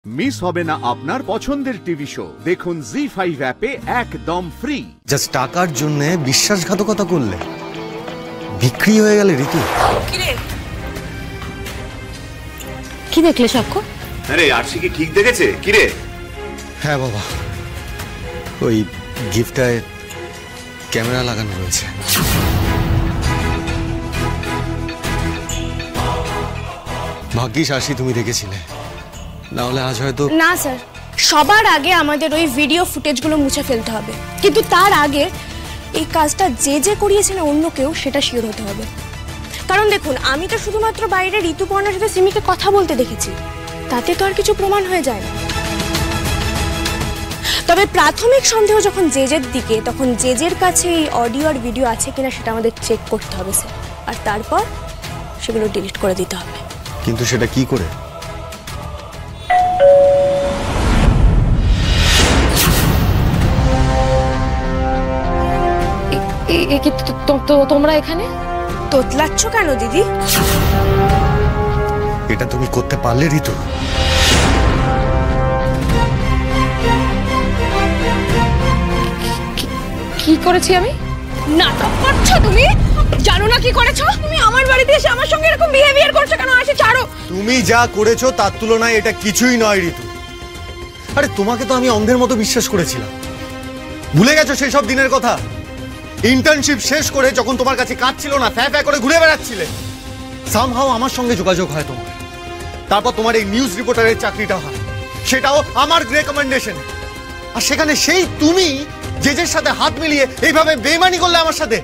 Miss হবে না আপনার পছন্দের টিভি শো। দেখুন জি5 অ্যাপে একদম ফ্রি। জাস্ট টাকার জন্য বিশ্বাসঘাতকতা করলে বিক্রি হয়ে গেলে ঋতু। কি দেখলে সাক্ষ্য? আরে আরশি কি ঠিক দেখেছে? কি রে? হ্যাঁ বাবা, ওই গিফটটায় ক্যামেরা লাগানো রয়েছে। ভাগ্যিস আরশি তুমি দেখেছিলে, না হলে আজ হয়তো। না স্যার, সবার আগে আমাদের ওই ভিডিও ফুটেজগুলো মুছে ফেলতে হবে, কিন্তু তার আগে এই কাজটা যে করিয়েছে না অন্য কেউ, সেটা শিওর হতে হবে। কারণ দেখুন, আমি তো শুধুমাত্র বাইরে ঋতুপর্ণার সাথে সিমিকে কথা বলতে দেখেছি, তাতে তো আর কিছু প্রমাণ হয়ে যায় না। তবে প্রাথমিক সন্দেহ যখন জেজের দিকে, তখন জেজের কাছে এই অডিও আর ভিডিও আছে কিনা সেটা আমাদের চেক করতে হবে স্যার, আর তারপর সেগুলো ডিলিট করে দিতে হবে। কিন্তু সেটা কি করে? তোমরা এখানে তোতলাচ্ছ কেন দিদি? এটা তুমি করতে পারলে ঋতু? কি করেছি আমি? নাটক করছো তুমি? জানো না কি করেছো তুমি? আমার বাড়িতে এসে আমার সঙ্গে এরকম বিহেভিয়ার করছো কেন? আসে ছাড়ো। তুমি যা করেছো তার তুলনায় এটা কিছুই নয় ঋতু। আরে তোমাকে তো আমি অন্ধের মতো বিশ্বাস করেছিলাম, ভুলে গেছো সেই সব দিনের কথা? ইন্টার্নশিপ শেষ করে যখন তোমার কাছে কাজ ছিল না, ফ্যা ফ্যা করে ঘুরে বেড়াচ্ছিলে। সামহাও আমার সঙ্গে যোগাযোগ হয় তোমার, তারপর তোমার এই নিউজ রিপোর্টারের চাকরিটা হয়, সেটাও আমার রেকমেন্ডেশন। আর সেখানে সেই তুমি জেজের সাথে হাত মিলিয়ে এইভাবে বেইমানি করলে আমার সাথে।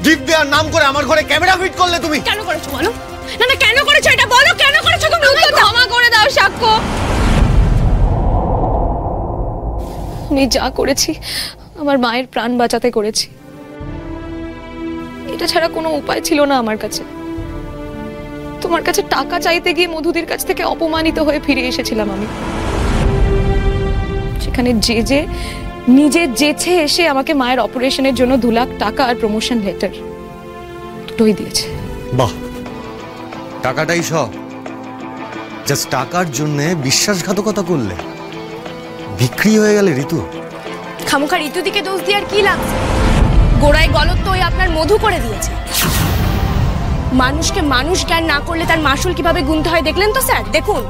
গিফট দেওয়ার নাম করে আমার ঘরে ক্যামেরা ফিট করলে তুমি। কেন করেছো বলো? না না, কেন করেছো এটা বলো, কেন করেছো তুমি? ক্ষমা করে দাও সাক্ষ্য। আমি যা করেছি আমার মায়ের প্রাণ বাঁচাতে করেছি, এটা ছাড়া কোনো উপায় ছিল না আমার কাছে। তোমার কাছে টাকা চাইতে গিয়ে মধুদির কাছ থেকে অপমানিত হয়ে ফিরে এসেছিলাম আমি। সেখানে জেজে নিজে জেছে এসে আমাকে মায়ের অপারেশনের জন্য 2 লাখ টাকা আর প্রমোশন লেটার দুটোই দিয়েছে। বাহ, টাকাটাই সব? জাস্ট টাকার জন্য বিশ্বাসঘাতকতা করলে বিক্রি হয়ে গেলে ঋতু? খামোখা ঋতু দিকে দোষ দিয়ে আর কি লাভ? গোড়ায় গলত তো ওই আপনার মধু করে দিয়েছে। মানুষকে মানুষ জ্ঞান না করলে তার মাসুল কিভাবে গুনতে হয় দেখলেন তো স্যার? দেখুন,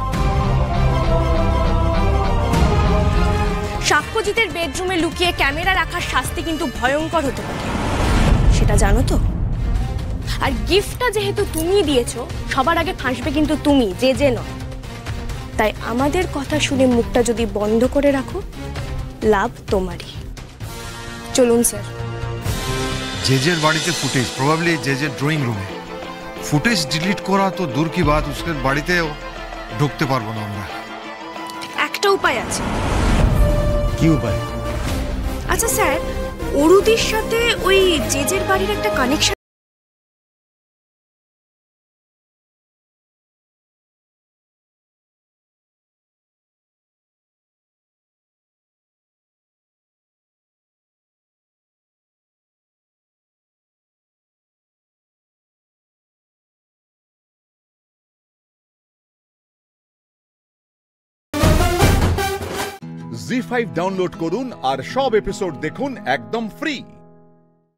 সাক্ষ্যজিতের বেডরুমে লুকিয়ে ক্যামেরা রাখার শাস্তি কিন্তু ভয়ঙ্কর হতে পারে, সেটা জানো তো? আর গিফটটা যেহেতু তুমি দিয়েছো, সবার আগে ফাঁসবে কিন্তু তুমি, যে নয়। তাই আমাদের কথা শুনে মুখটা যদি বন্ধ করে রাখো, লাভ তোমারই। চলুন স্যার। জেজের বাড়িতে ফুটেজ, প্রবাবলি জেজের ড্রয়িং রুমে। ফুটেজ ডিলিট করা তো দূর কি বাত, উসকে বাড়িতেও ঢুকতে পারবো না আমরা। একটা উপায় আছে। কি উপায়? আচ্ছা স্যার, অরুদির সাথে ওই জেজের বাড়ির একটা কানেকশন জি5 ডাউনলোড করুন আর সব এপিসোড দেখুন একদম ফ্রি।